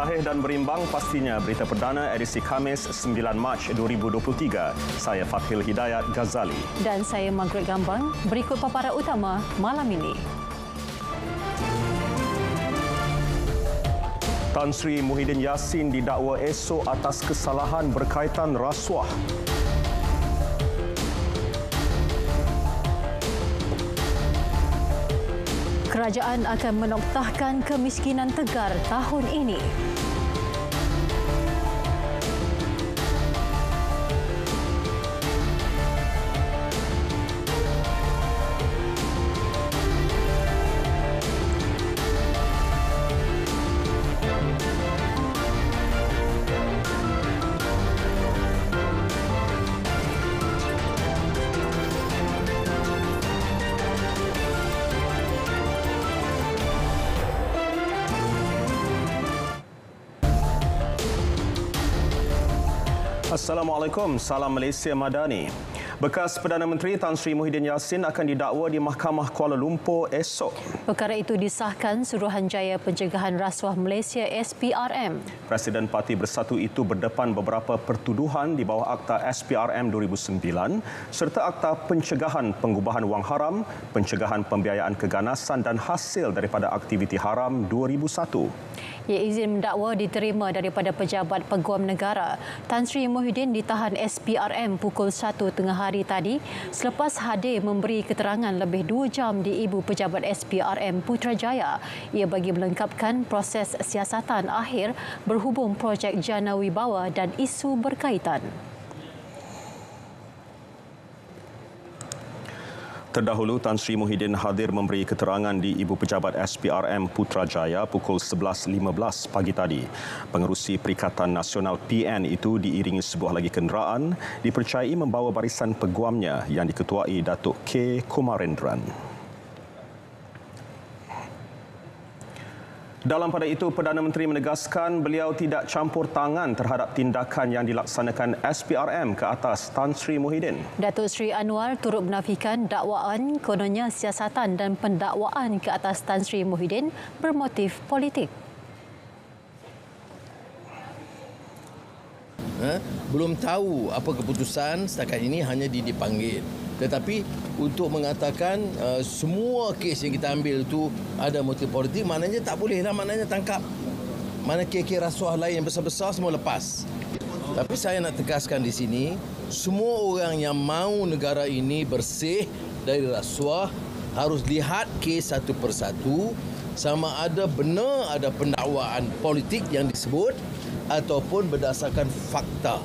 Sahih dan berimbang pastinya berita perdana edisi Khamis 9 Mac 2023. Saya Fathil Hidayat Ghazali. Dan saya Margaret Gambang. Berikut paparan utama malam ini. Tan Sri Muhyiddin Yassin didakwa esok atas kesalahan berkaitan rasuah. Kerajaan akan menoktahkan kemiskinan tegar tahun ini. Assalamualaikum, salam Malaysia Madani. Bekas Perdana Menteri Tan Sri Muhyiddin Yassin akan didakwa di Mahkamah Kuala Lumpur esok. Perkara itu disahkan Suruhanjaya Pencegahan Rasuah Malaysia SPRM. Presiden Parti Bersatu itu berdepan beberapa pertuduhan di bawah Akta SPRM 2009 serta Akta Pencegahan Pengubahan Wang Haram, Pencegahan Pembiayaan Keganasan dan Hasil daripada Aktiviti Haram 2001. Izin mendakwa diterima daripada Pejabat Peguam Negara. Tan Sri Muhyiddin ditahan SPRM pukul 1 tengah hari tadi selepas hadir memberi keterangan lebih 2 jam di Ibu Pejabat SPRM Putrajaya. Ia bagi melengkapkan proses siasatan akhir berhubung projek Jana Wibawa dan isu berkaitan. Terdahulu, Tan Sri Muhyiddin hadir memberi keterangan di Ibu Pejabat SPRM Putrajaya pukul 11.15 pagi tadi. Pengerusi Perikatan Nasional PN itu diiringi sebuah lagi kenderaan dipercayai membawa barisan peguamnya yang diketuai Datuk K. Kumarendran. Dalam pada itu, Perdana Menteri menegaskan beliau tidak campur tangan terhadap tindakan yang dilaksanakan SPRM ke atas Tan Sri Muhyiddin. Datuk Seri Anwar turut menafikan dakwaan kononnya siasatan dan pendakwaan ke atas Tan Sri Muhyiddin bermotif politik. Belum tahu apa keputusan, setakat ini hanya dipanggil. Tetapi untuk mengatakan semua kes yang kita ambil itu ada motif politik, maknanya tak bolehlah, maknanya tangkap. Mana kes-kes rasuah lain yang besar-besar semua lepas. Tapi saya nak tegaskan di sini, semua orang yang mahu negara ini bersih dari rasuah harus lihat kes satu persatu sama ada benar ada pendakwaan politik yang disebut ataupun berdasarkan fakta.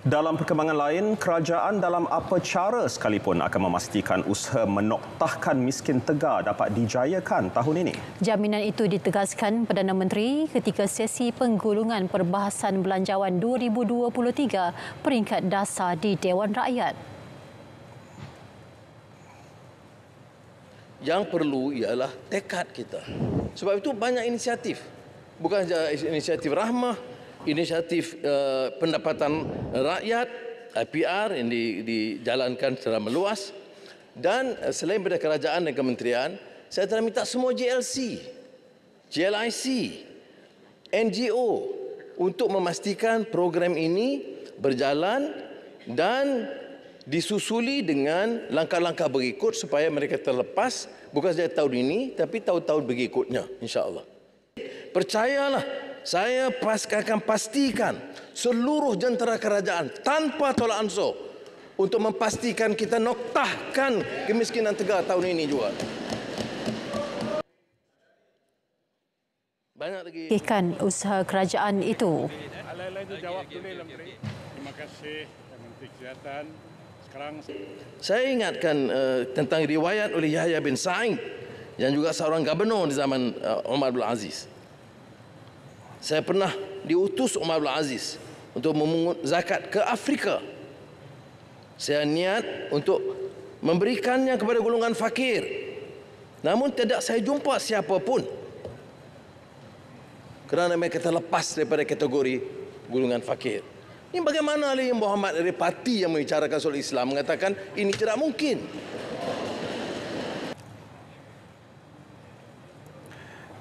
Dalam perkembangan lain, kerajaan dalam apa cara sekalipun akan memastikan usaha menoktahkan miskin tegar dapat dijayakan tahun ini. Jaminan itu ditegaskan Perdana Menteri ketika sesi penggulungan perbahasan belanjawan 2023 peringkat dasar di Dewan Rakyat. Yang perlu ialah tekad kita. Sebab itu banyak inisiatif. Bukan saja inisiatif rahmah, inisiatif pendapatan rakyat, IPR yang dijalankan secara meluas. Dan selain daripada kerajaan dan kementerian, saya telah minta semua JLC, JLIC, NGO untuk memastikan program ini berjalan dan disusuli dengan langkah-langkah berikut supaya mereka terlepas bukan saja tahun ini tapi tahun-tahun berikutnya, insya-Allah. Percayalah, saya akan pastikan seluruh jentera kerajaan tanpa tolak ansur untuk memastikan kita noktahkan kemiskinan tegar tahun ini juga. Banyak lagi Ikan usaha kerajaan itu. Alai-alai itu jawab dulu, Menteri. Terima kasih, Menteri Kesihatan. Sekarang saya ingatkan tentang riwayat oleh Yahya bin Sa'id yang juga seorang gubernur di zaman Omar Abdul Aziz. Saya pernah diutus Omar Abdul Aziz untuk memungut zakat ke Afrika. Saya niat untuk memberikannya kepada golongan fakir. Namun tidak saya jumpa siapa pun. Kerana mereka terlepas daripada kategori golongan fakir. Ini bagaimana Ali Muhammad dari parti yang membicarakan soal Islam mengatakan ini tidak mungkin.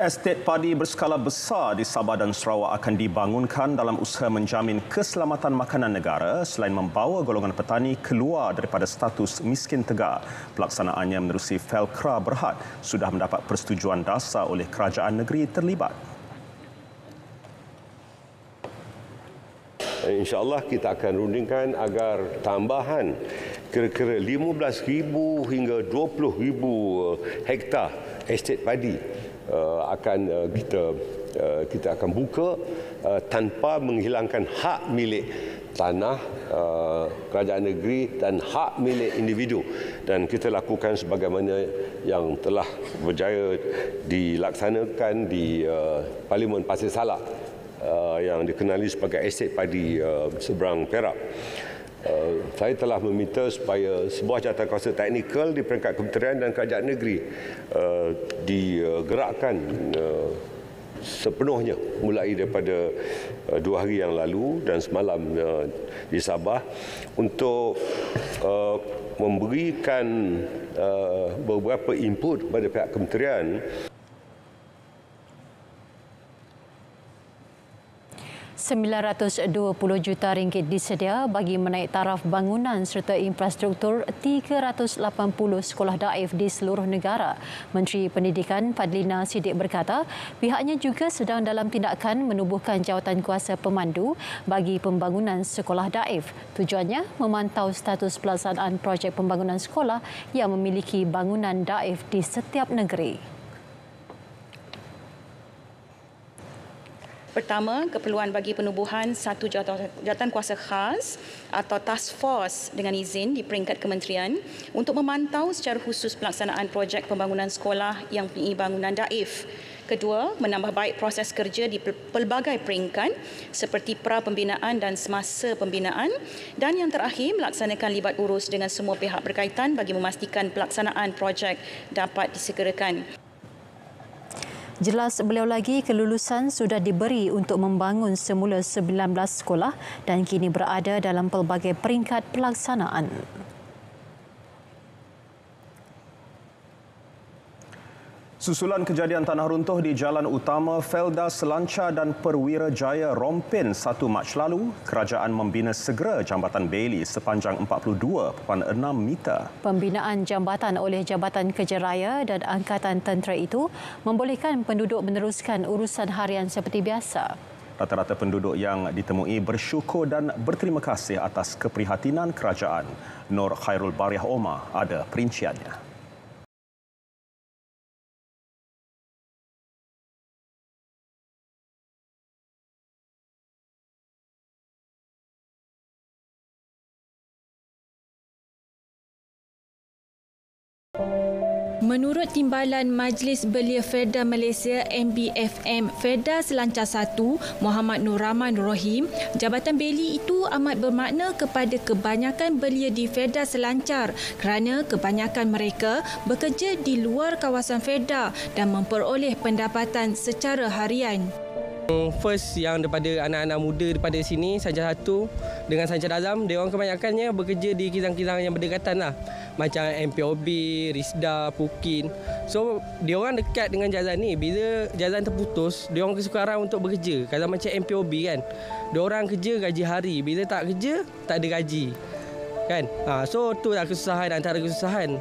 Estet padi berskala besar di Sabah dan Sarawak akan dibangunkan dalam usaha menjamin keselamatan makanan negara selain membawa golongan petani keluar daripada status miskin tegar. Pelaksanaannya menerusi Felkra Berhad sudah mendapat persetujuan dasar oleh kerajaan negeri terlibat. InsyaAllah kita akan rundingkan agar tambahan kira-kira 15,000 hingga 20,000 hektar estet padi akan kita akan buka tanpa menghilangkan hak milik tanah kerajaan negeri dan hak milik individu, dan kita lakukan sebagaimana yang telah berjaya dilaksanakan di Parlimen Pasir Salak yang dikenali sebagai estet padi seberang Perak. Saya telah meminta supaya sebuah jawatankuasa teknikal di peringkat kementerian dan kerajaan negeri digerakkan sepenuhnya mulai daripada 2 hari yang lalu dan semalam di Sabah untuk memberikan beberapa input kepada pihak kementerian. 920 juta ringgit disedia bagi menaik taraf bangunan serta infrastruktur 380 sekolah daif di seluruh negara. Menteri Pendidikan Fadlina Siddiq berkata, pihaknya juga sedang dalam tindakan menubuhkan jawatankuasa pemandu bagi pembangunan sekolah daif. Tujuannya memantau status pelaksanaan projek pembangunan sekolah yang memiliki bangunan daif di setiap negeri. Pertama, keperluan bagi penubuhan satu jawatankuasa khas atau task force dengan izin di peringkat kementerian untuk memantau secara khusus pelaksanaan projek pembangunan sekolah yang mempunyai bangunan daif. Kedua, menambah baik proses kerja di pelbagai peringkat seperti pra-pembinaan dan semasa pembinaan. Dan yang terakhir, melaksanakan libat urus dengan semua pihak berkaitan bagi memastikan pelaksanaan projek dapat disegerakan. Jelas beliau lagi, kelulusan sudah diberi untuk membangun semula 19 sekolah dan kini berada dalam pelbagai peringkat pelaksanaan. Susulan kejadian tanah runtuh di jalan utama Felda Selancar dan Perwira Jaya Rompin 1 Mac lalu, kerajaan membina segera jambatan Bailey sepanjang 42.6 meter. Pembinaan jambatan oleh Jabatan Kerja Raya dan Angkatan Tentera itu membolehkan penduduk meneruskan urusan harian seperti biasa. Rata-rata penduduk yang ditemui bersyukur dan berterima kasih atas keprihatinan kerajaan. Nur Khairul Bariah Omar ada perinciannya. Menurut Timbalan Majlis Belia Felda Malaysia MBFM Felda Selancar 1, Muhammad Nur Rahman Rohim, Jabatan Bailey itu amat bermakna kepada kebanyakan belia di Felda Selancar kerana kebanyakan mereka bekerja di luar kawasan Felda dan memperoleh pendapatan secara harian. First yang daripada anak-anak muda daripada sini, Saja 1 dengan Saja Azam, dia orang kebanyakannya bekerja di kilang-kilang yang berdekatan lah. Macam MPOB, Risda, Pukin. So, dia orang dekat dengan jazan ni. Bila jazan terputus, dia orang kesukaran untuk bekerja. Kalau macam MPOB kan, dia orang kerja gaji hari. Bila tak kerja, tak ada gaji. Kan? So, tu lah kesusahan antara kesusahan.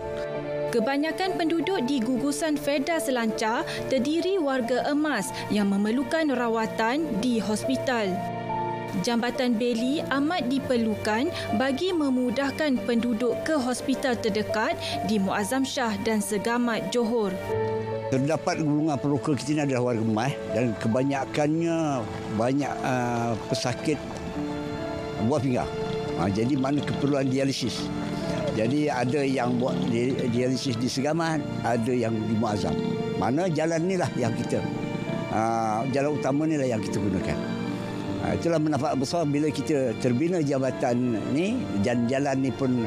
Kebanyakan penduduk di gugusan Felda Selancar terdiri warga emas yang memerlukan rawatan di hospital. Jambatan Bailey amat diperlukan bagi memudahkan penduduk ke hospital terdekat di Muazzam Shah dan Segamat, Johor. Terdapat golongan pelokal kita ini adalah warga emas dan kebanyakannya banyak pesakit buah pinggang. Jadi mana keperluan dialisis. Jadi ada yang buat dialisis di Segamat, ada yang di Muazzam. Mana jalan inilah yang kita, jalan utama inilah yang kita gunakan. Itulah manfaat besar bila kita terbina jabatan ni dan jalan ni pun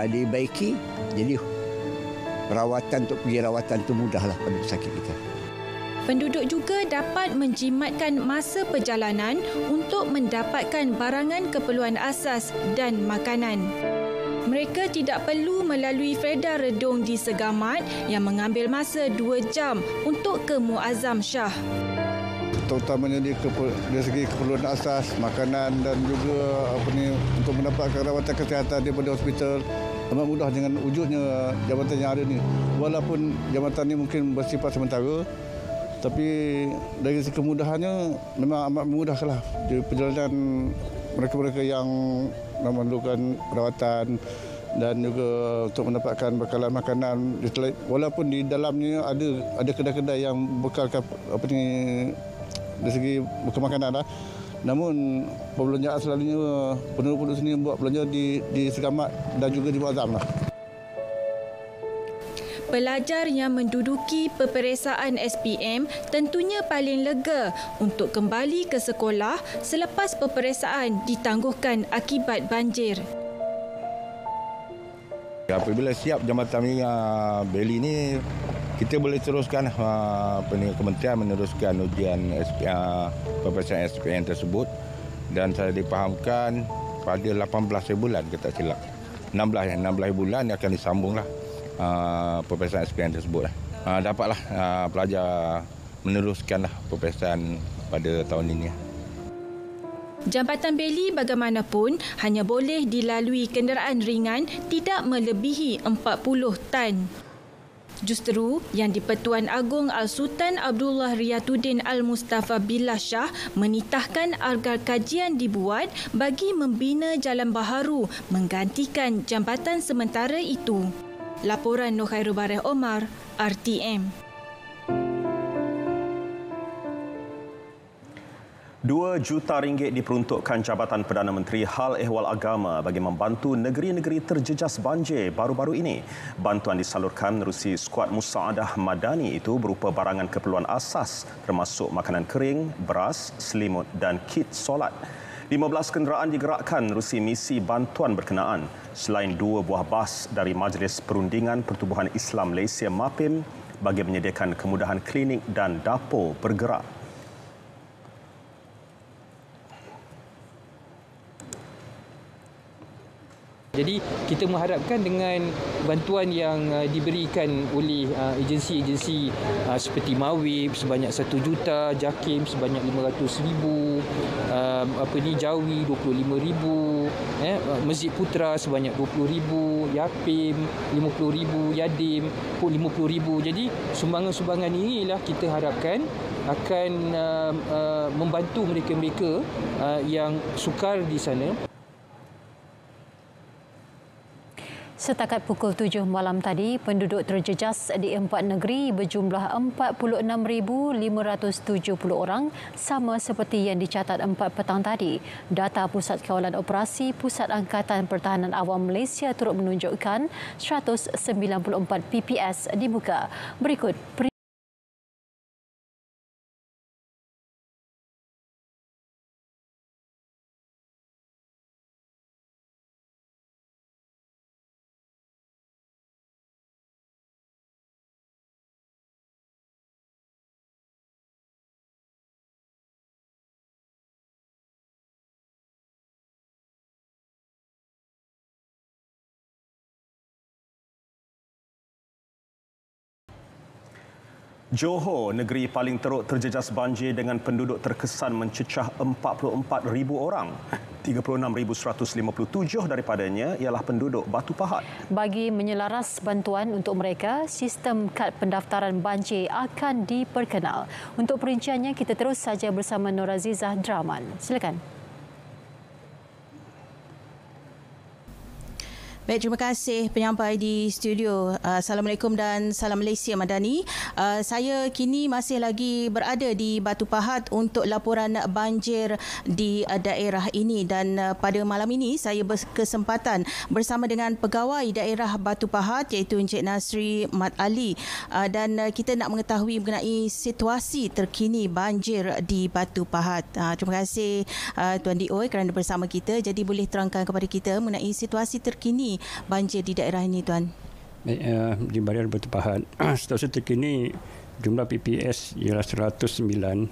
dibaiki. Jadi rawatan untuk pergi rawatan itu mudahlah pada pesakit kita. Penduduk juga dapat menjimatkan masa perjalanan untuk mendapatkan barangan keperluan asas dan makanan. Mereka tidak perlu melalui Freda Redung di Segamat yang mengambil masa 2 jam untuk ke Muazzam Shah. Terutamanya dari segi keperluan asas, makanan dan juga untuk mendapatkan rawatan kesihatan daripada hospital amat mudah dengan wujudnya jabatan yang ada ni. Walaupun jabatan ini mungkin bersifat sementara, tapi dari segi kemudahannya memang amat memudahkanlah perjalanan mereka-mereka yang memerlukan perawatan dan juga untuk mendapatkan bekalan makanan. Walaupun di dalamnya ada kedai-kedai yang bekalkan dari segi bekal makanan lah. Namun perbelanjaan selalunya penduduk-penduduk sini buat belanja di Segamat dan juga di Muazzam lah. Pelajar yang menduduki peperiksaan SPM tentunya paling lega untuk kembali ke sekolah selepas peperiksaan ditangguhkan akibat banjir. Apabila siap jambatan Beli ni, kita boleh teruskan kementerian meneruskan ujian peperiksaan SPM tersebut, dan saya dipahamkan pada 18 bulan kita silap. 16 bulan akan disambunglah peperiksaan SPM tersebut. Dapatlah pelajar meneruskanlah peperiksaan pada tahun ini. Jambatan Beli bagaimanapun hanya boleh dilalui kenderaan ringan tidak melebihi 40 tan. Justeru Yang di-Pertuan Agong Al-Sultan Abdullah Riyatuddin Al-Mustafa Billah Shah menitahkan agar kajian dibuat bagi membina jalan baharu menggantikan jambatan sementara itu. Laporan Nur Khairul Bareh Omar, RTM. RM2 juta diperuntukkan Jabatan Perdana Menteri Hal Ehwal Agama bagi membantu negeri-negeri terjejas banjir baru-baru ini. Bantuan disalurkan menerusi skuad Musaadah Madani itu berupa barangan keperluan asas termasuk makanan kering, beras, selimut dan kit solat. 15 kenderaan digerakkan menerusi misi bantuan berkenaan. Selain 2 buah bas dari Majlis Perundingan Pertubuhan Islam Malaysia MAPIM bagi menyediakan kemudahan klinik dan dapur bergerak. Jadi kita mengharapkan dengan bantuan yang diberikan oleh agensi-agensi seperti Mawib sebanyak 1 juta, JAKIM sebanyak 500,000, Jawi 25,000, Masjid Putra sebanyak 20,000, Yapim 50,000, Yadim pun 50,000. Jadi sumbangan-sumbangan inilah kita harapkan akan membantu mereka-mereka yang sukar di sana. Setakat pukul 7 malam tadi, penduduk terjejas di 4 negeri berjumlah 46,570 orang, sama seperti yang dicatat 4 petang tadi. Data Pusat Kawalan Operasi Pusat Angkatan Pertahanan Awam Malaysia turut menunjukkan 194 PPS dibuka. Berikut Johor, negeri paling teruk terjejas banjir dengan penduduk terkesan mencecah 44,000 orang. 36,157 daripadanya ialah penduduk Batu Pahat. Bagi menyelaras bantuan untuk mereka, sistem kad pendaftaran banjir akan diperkenal. Untuk perinciannya, kita terus saja bersama Nur Azizah Draman. Silakan. Baik, terima kasih penyampai di studio. Assalamualaikum dan salam Malaysia Madani. Saya kini masih lagi berada di Batu Pahat untuk laporan banjir di daerah ini, dan pada malam ini saya berkesempatan bersama dengan pegawai daerah Batu Pahat iaitu Encik Nasri Mat Ali, dan kita nak mengetahui mengenai situasi terkini banjir di Batu Pahat. Terima kasih Tuan Dioi kerana bersama kita. Jadi boleh terangkan kepada kita mengenai situasi terkini banjir di daerah ini, Tuan? Di Barian Batu Pahat, situasi terkini jumlah PPS ialah 109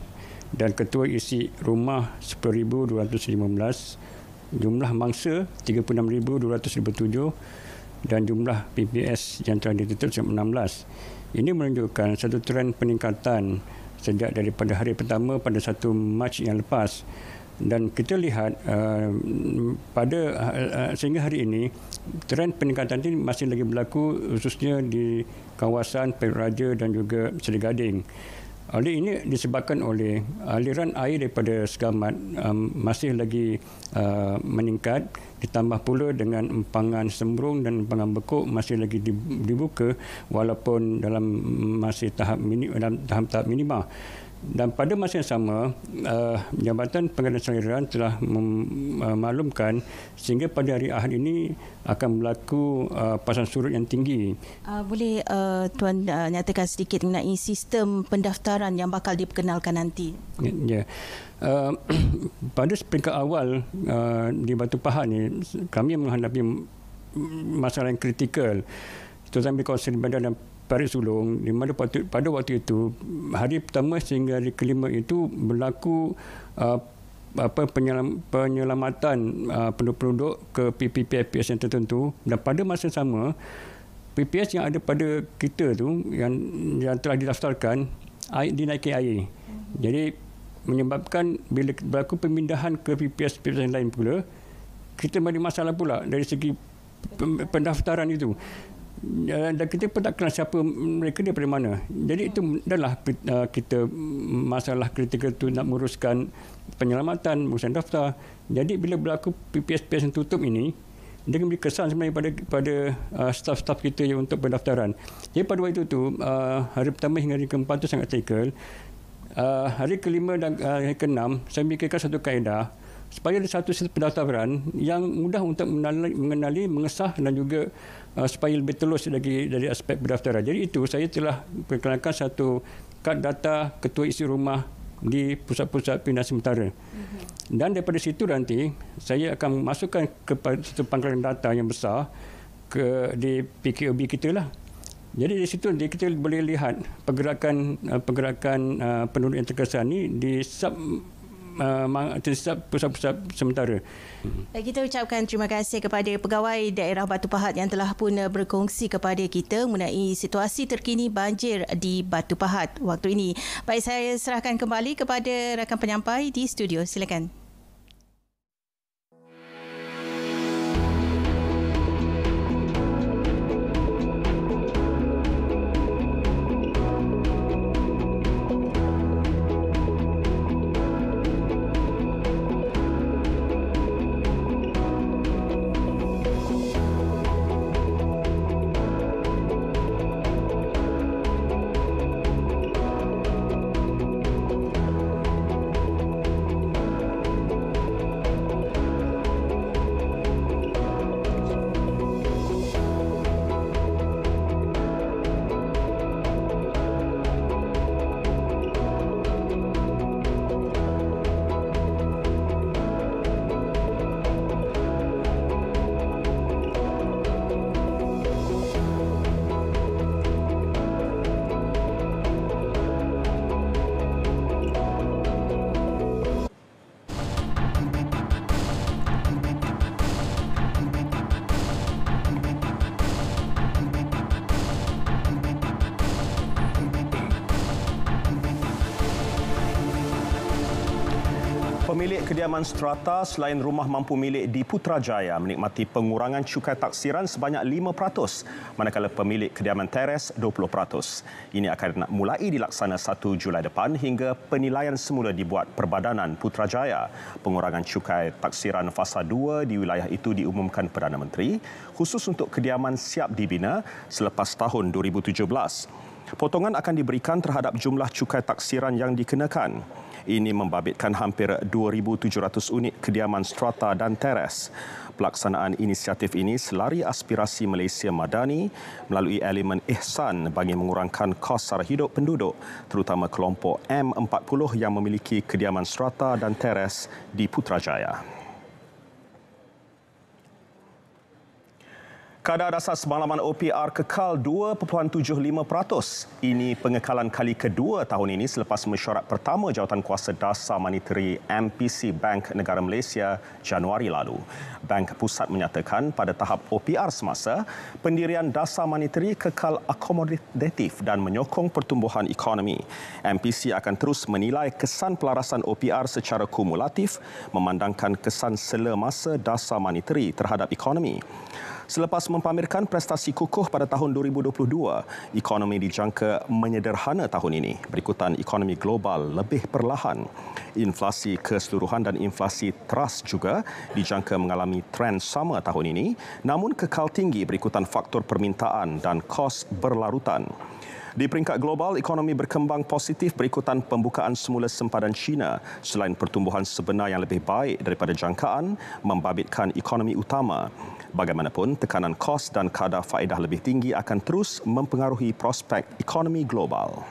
dan ketua isi rumah 10,215, jumlah mangsa 36,257 dan jumlah PPS yang telah ditutup 16. Ini menunjukkan satu trend peningkatan sejak daripada hari pertama pada 1 Mac yang lepas. Dan kita lihat sehingga hari ini trend peningkatan ini masih lagi berlaku, khususnya di kawasan Perak Raja dan juga Seri Gading. Oleh ini disebabkan oleh aliran air daripada Segamat masih lagi meningkat, ditambah pula dengan empangan Sembrung dan empangan Bekuk masih lagi dibuka walaupun dalam masih tahap minima. Dan pada masa yang sama, Jabatan Pengadaan Aliran telah memaklumkan sehingga pada hari Ahad ini akan berlaku pasang surut yang tinggi. Boleh Tuan nyatakan sedikit mengenai sistem pendaftaran yang bakal diperkenalkan nanti? Ya. Pada peringkat awal di Batu Pahat ni, kami menghadapi masalah yang kritikal, terutama di kawasan Bandar dan Parit Sulong, di mana pada waktu itu hari pertama sehingga hari kelima itu berlaku penyelamatan penduduk ke PPS yang tertentu, dan pada masa sama PPS yang ada pada kita tu yang telah didaftarkan dinaiki air. Jadi menyebabkan bila berlaku pemindahan ke PPS yang lain pula, kita ada masalah pula dari segi pendaftaran itu. Dan kita pun tak kenal siapa mereka daripada mana. Jadi itu adalah kita masalah kritikal itu nak menguruskan penyelamatan, urusan daftar. Jadi bila berlaku PPS yang tutup ini, dia memberi kesan sebenarnya pada staf-staf kita yang untuk pendaftaran. Jadi pada waktu itu, hari pertama hingga hari keempat itu sangat kritikal. Hari kelima dan hari keenam, saya mikirkan satu kaedah supaya ada satu sistem pendaftaran yang mudah untuk mengenali, mengesah dan juga supaya lebih telus lagi dari aspek pendaftaran. Jadi itu saya telah perkenalkan satu kad data ketua isi rumah di pusat-pusat pindahan sementara. Dan daripada situ nanti saya akan masukkan kepada satu pangkalan data yang besar di PKOB kita lah. Jadi di situ nanti kita boleh lihat pergerakan penduduk yang terkesan ni di pusat-pusat sementara. Kita ucapkan terima kasih kepada Pegawai Daerah Batu Pahat yang telah pun berkongsi kepada kita mengenai situasi terkini banjir di Batu Pahat waktu ini. Baik, saya serahkan kembali kepada rakan penyampai di studio. Silakan. Pemilik kediaman strata selain rumah mampu milik di Putrajaya menikmati pengurangan cukai taksiran sebanyak 5%, manakala pemilik kediaman teres 20%. Ini akan mulai dilaksana 1 Julai depan hingga penilaian semula dibuat Perbadanan Putrajaya. Pengurangan cukai taksiran fasa 2 di wilayah itu diumumkan Perdana Menteri khusus untuk kediaman siap dibina selepas tahun 2017. Potongan akan diberikan terhadap jumlah cukai taksiran yang dikenakan. Ini membabitkan hampir 2,700 unit kediaman strata dan teres. Pelaksanaan inisiatif ini selari aspirasi Malaysia Madani melalui elemen ihsan bagi mengurangkan kos sara hidup penduduk, terutama kelompok M40 yang memiliki kediaman strata dan teres di Putrajaya. Kadar dasar semalaman OPR kekal 2.75%. Ini pengekalan kali kedua tahun ini selepas mesyuarat pertama Jawatankuasa Dasar Monetary MPC Bank Negara Malaysia Januari lalu. Bank Pusat menyatakan pada tahap OPR semasa, pendirian dasar monetary kekal akomodatif dan menyokong pertumbuhan ekonomi. MPC akan terus menilai kesan pelarasan OPR secara kumulatif memandangkan kesan sela masa dasar monetary terhadap ekonomi. Selepas mempamerkan prestasi kukuh pada tahun 2022, ekonomi dijangka menyederhana tahun ini berikutan ekonomi global lebih perlahan. Inflasi keseluruhan dan inflasi trust juga dijangka mengalami trend sama tahun ini, namun kekal tinggi berikutan faktor permintaan dan kos berlarutan. Di peringkat global, ekonomi berkembang positif berikutan pembukaan semula sempadan China selain pertumbuhan sebenar yang lebih baik daripada jangkaan membabitkan ekonomi utama. Bagaimanapun, tekanan kos dan kadar faedah lebih tinggi akan terus mempengaruhi prospek ekonomi global.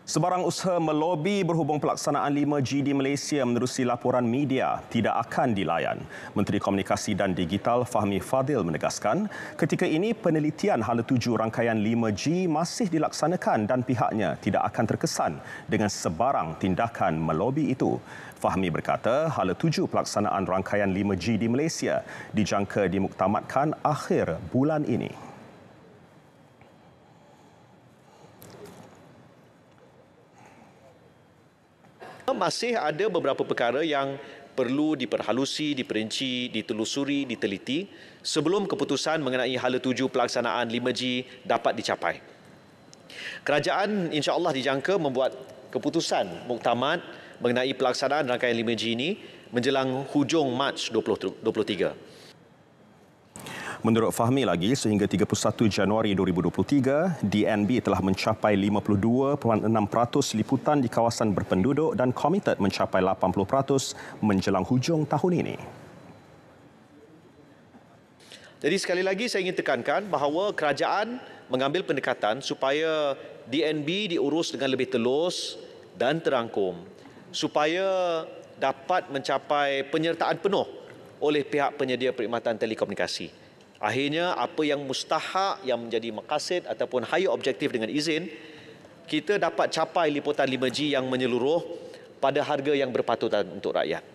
Sebarang usaha melobi berhubung pelaksanaan 5G di Malaysia menerusi laporan media tidak akan dilayan. Menteri Komunikasi dan Digital Fahmi Fadil menegaskan ketika ini penelitian hala tuju rangkaian 5G masih dilaksanakan dan pihaknya tidak akan terkesan dengan sebarang tindakan melobi itu. Fahmi berkata hala tuju pelaksanaan rangkaian 5G di Malaysia dijangka dimuktamadkan akhir bulan ini. Masih ada beberapa perkara yang perlu diperhalusi, diperinci, ditelusuri, diteliti sebelum keputusan mengenai hala tuju pelaksanaan 5G dapat dicapai. Kerajaan insya-Allah dijangka membuat keputusan muktamad mengenai pelaksanaan rangkaian 5G ini menjelang hujung Mac 2023. Menurut Fahmi lagi, sehingga 31 Januari 2023, DNB telah mencapai 52.6% liputan di kawasan berpenduduk dan komited mencapai 80% menjelang hujung tahun ini. Jadi sekali lagi saya ingin tekankan bahawa kerajaan mengambil pendekatan supaya DNB diurus dengan lebih telus dan terangkum supaya dapat mencapai penyertaan penuh oleh pihak penyedia perkhidmatan telekomunikasi. Akhirnya, apa yang mustahak, yang menjadi maqasid ataupun higher objektif dengan izin, kita dapat capai liputan 5G yang menyeluruh pada harga yang berpatutan untuk rakyat.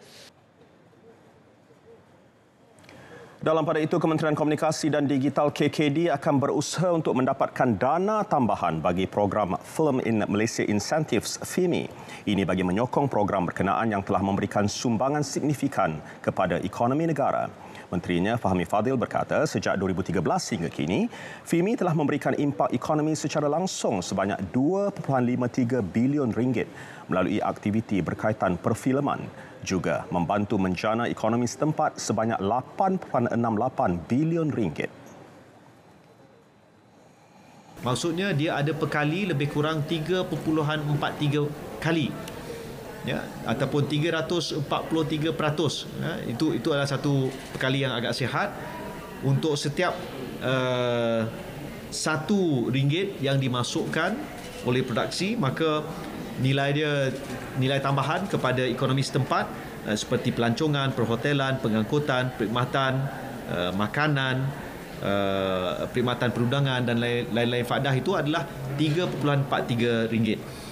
Dalam pada itu, Kementerian Komunikasi dan Digital KKD akan berusaha untuk mendapatkan dana tambahan bagi program Film in Malaysia Incentives FIMI. Ini bagi menyokong program berkenaan yang telah memberikan sumbangan signifikan kepada ekonomi negara. Menterinya Fahmi Fadil berkata sejak 2013 hingga kini, FIMI telah memberikan impak ekonomi secara langsung sebanyak 2.53 bilion ringgit melalui aktiviti berkaitan perfilman, juga membantu menjana ekonomi setempat sebanyak 8.68 bilion ringgit. Maksudnya dia ada perkali lebih kurang 3.43 kali. Ya, ataupun 343%. Ya, itu adalah satu perkali yang agak sihat untuk setiap RM1 yang dimasukkan oleh produksi, maka nilai tambahan kepada ekonomi setempat seperti pelancongan, perhotelan, pengangkutan, perkhidmatan, makanan, perkhidmatan perundangan dan lain-lain faedah itu adalah RM3.43.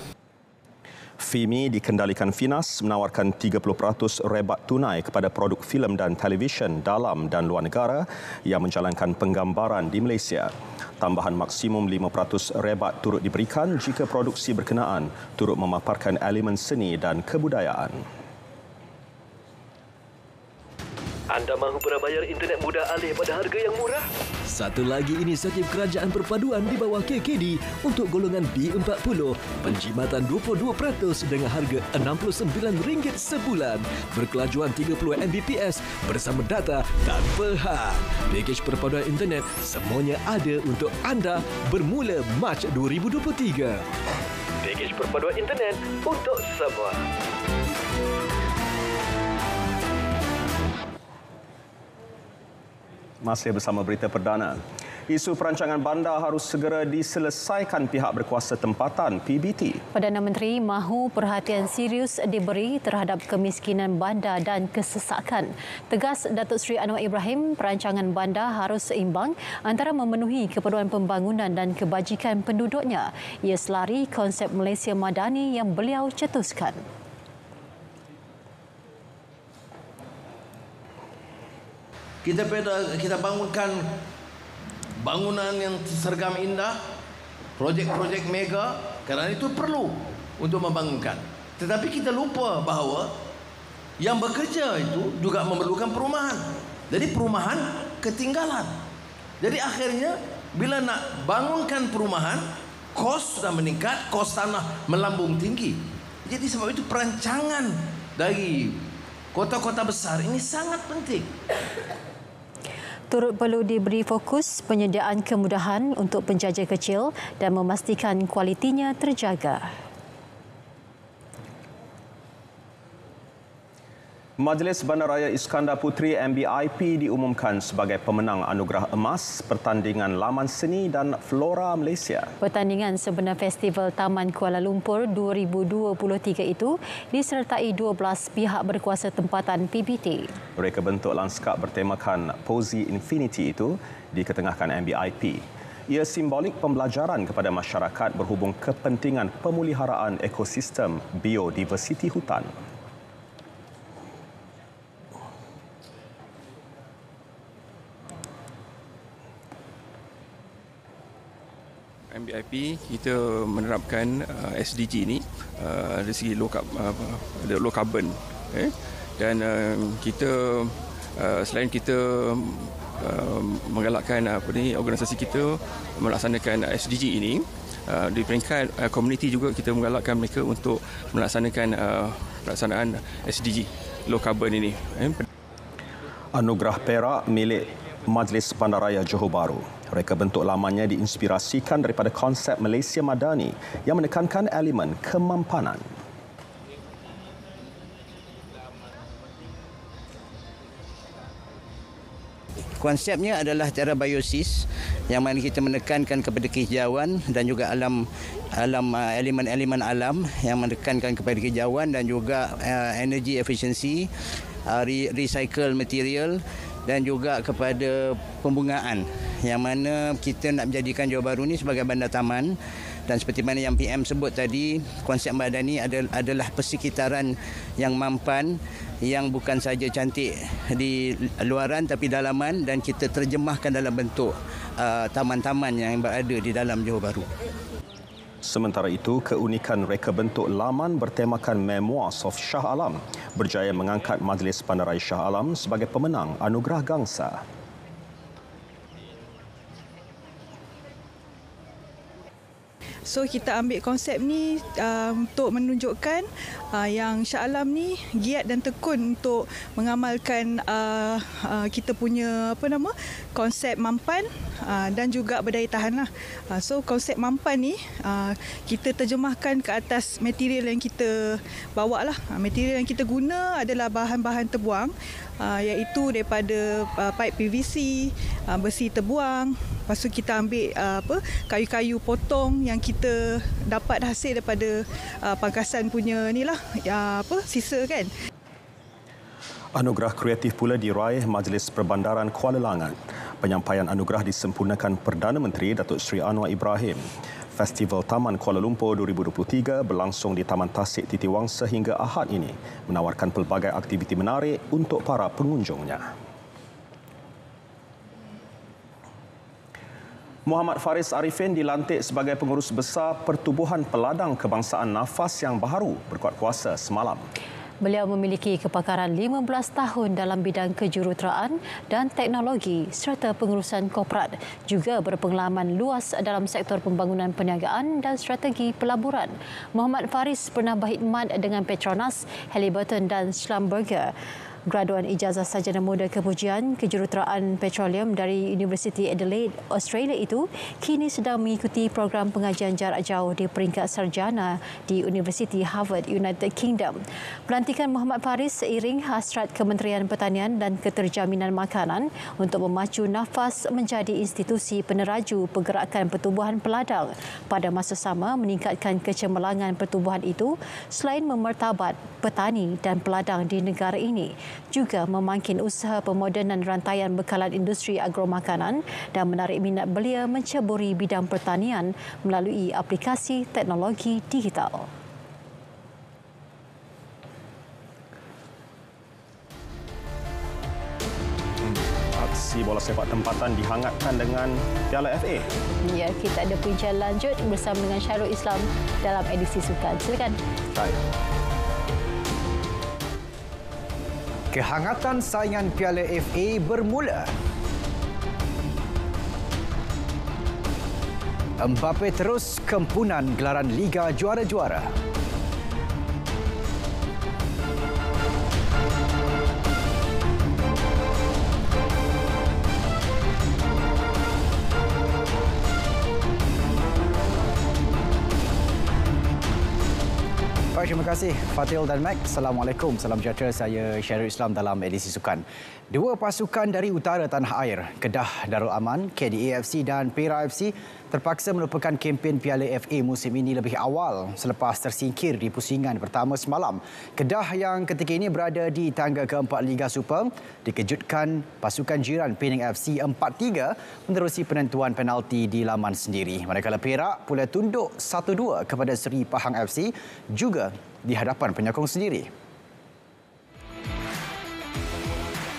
FIMI dikendalikan Finas menawarkan 30% rebat tunai kepada produk filem dan televisyen dalam dan luar negara yang menjalankan penggambaran di Malaysia. Tambahan maksimum 5% rebat turut diberikan jika produksi berkenaan turut memaparkan elemen seni dan kebudayaan. Anda mahu berbayar internet mudah alih pada harga yang murah? Satu lagi inisiatif kerajaan perpaduan di bawah KKD untuk golongan B40, penjimatan 22% dengan harga RM69 sebulan, berkelajuan 30 Mbps bersama data tanpa had. Pakej perpaduan internet semuanya ada untuk anda bermula Mac 2023. Pakej perpaduan internet untuk semua. Masih bersama berita perdana. Isu perancangan bandar harus segera diselesaikan pihak berkuasa tempatan PBT. Perdana Menteri mahu perhatian serius diberi terhadap kemiskinan bandar dan kesesakan. Tegas Datuk Seri Anwar Ibrahim, perancangan bandar harus seimbang antara memenuhi keperluan pembangunan dan kebajikan penduduknya. Ia selari konsep Malaysia Madani yang beliau cetuskan. Kita bangunkan bangunan yang sergam indah, projek-projek mega, kerana itu perlu untuk membangunkan. Tetapi kita lupa bahawa yang bekerja itu juga memerlukan perumahan. Jadi perumahan ketinggalan. Jadi akhirnya bila nak bangunkan perumahan, kos sudah meningkat, kos tanah melambung tinggi. Jadi sebab itu perancangan dari kota-kota besar ini sangat penting. Turut perlu diberi fokus penyediaan kemudahan untuk penjaja kecil dan memastikan kualitinya terjaga. Majlis Bandaraya Iskandar Puteri MBIP diumumkan sebagai pemenang anugerah emas pertandingan Laman Seni dan Flora Malaysia. Pertandingan sebenar Festival Taman Kuala Lumpur 2023 itu disertai 12 pihak berkuasa tempatan PBT. Mereka bentuk lanskap bertemakan Posy Infinity itu diketengahkan MBIP. Ia simbolik pembelajaran kepada masyarakat berhubung kepentingan pemuliharaan ekosistem biodiversiti hutan. MBIP kita menerapkan SDG ini dari segi low carbon, dan kita selain kita menggalakkan organisasi kita melaksanakan SDG ini, di peringkat komuniti juga kita menggalakkan mereka untuk melaksanakan pelaksanaan SDG low carbon ini. Anugerah perak milik Majlis Bandaraya Johor Bahru. Reka bentuk lamanya diinspirasikan daripada konsep Malaysia Madani yang menekankan elemen kemampanan. Konsepnya adalah cara biosis yang mana kita menekankan kepada kehijauan dan juga elemen-elemen alam yang menekankan kepada kehijauan dan juga energy efficiency, recycle material dan juga kepada pembungaan, yang mana kita nak menjadikan Johor Bahru ni sebagai bandar taman. Dan seperti mana yang PM sebut tadi, konsep Madani adalah persekitaran yang mampan, yang bukan saja cantik di luaran tapi dalaman, dan kita terjemahkan dalam bentuk taman-taman yang berada di dalam Johor Bahru. Sementara itu, keunikan reka bentuk laman bertemakan Memoirs of Shah Alam berjaya mengangkat Majlis Bandaraya Shah Alam sebagai pemenang anugerah gangsa. So kita ambil konsep ni untuk menunjukkan yang Shah Alam ni giat dan tekun untuk mengamalkan kita punya konsep mampan dan juga berdaya tahan lah. So konsep mampan ni kita terjemahkan ke atas material yang kita bawa lah. Material yang kita guna adalah bahan-bahan terbuang, iaitu daripada pipe PVC, besi terbuang. Lepas tu kita ambil kayu-kayu potong yang kita dapat hasil daripada pangkasan punya ni lah, sisa kan. Anugerah kreatif pula diraih Majlis Perbandaran Kuala Langat. Penyampaian anugerah disempurnakan Perdana Menteri Datuk Seri Anwar Ibrahim. Festival Taman Kuala Lumpur 2023 berlangsung di Taman Tasik Titiwangsa hingga Ahad ini, menawarkan pelbagai aktiviti menarik untuk para pengunjungnya. Muhammad Faris Arifin dilantik sebagai pengurus besar Pertubuhan Peladang Kebangsaan Nafas yang baru berkuat kuasa semalam. Beliau memiliki kepakaran 15 tahun dalam bidang kejuruteraan dan teknologi serta pengurusan korporat, juga berpengalaman luas dalam sektor pembangunan perniagaan dan strategi pelaburan. Muhammad Faris pernah berkhidmat dengan Petronas, Halliburton dan Schlumberger. Graduan Ijazah Sarjana Muda Kepujian Kejuruteraan Petroleum dari Universiti Adelaide, Australia itu kini sedang mengikuti program pengajian jarak jauh di peringkat sarjana di Universiti Harvard, United Kingdom. Pelantikan Muhammad Faris seiring hasrat Kementerian Pertanian dan Keterjaminan Makanan untuk memacu nafas menjadi institusi peneraju pergerakan pertubuhan peladang. Pada masa sama meningkatkan kecemerlangan pertubuhan itu selain memertabat petani dan peladang di negara ini, juga memangkin usaha pemodenan rantaian bekalan industri agromakanan dan menarik minat belia menceburi bidang pertanian melalui aplikasi teknologi digital. Aksi bola sepak tempatan dihangatkan dengan Piala FA. Ya, kita ada perbincangan lanjut bersama dengan Syahrul Islam dalam edisi Sukan. Silakan. Baik. Kehangatan saingan Piala FA bermula. Mbappe terus kempunan gelaran Liga Juara-Juara. Baik, terima kasih Fatil dan Mac. Assalamualaikum. Salam sejahtera. Saya Syahrul Islam dalam edisi Sukan. Dua pasukan dari utara tanah air, Kedah Darul Aman, KDA FC dan Perak FC terpaksa melupakan kempen Piala FA musim ini lebih awal selepas tersingkir di pusingan pertama semalam. Kedah yang ketika ini berada di tangga keempat Liga Super dikejutkan pasukan jiran Penang FC 4-3 menerusi penentuan penalti di laman sendiri. Manakala Perak pula tunduk 1-2 kepada Seri Pahang FC juga di hadapan penyokong sendiri.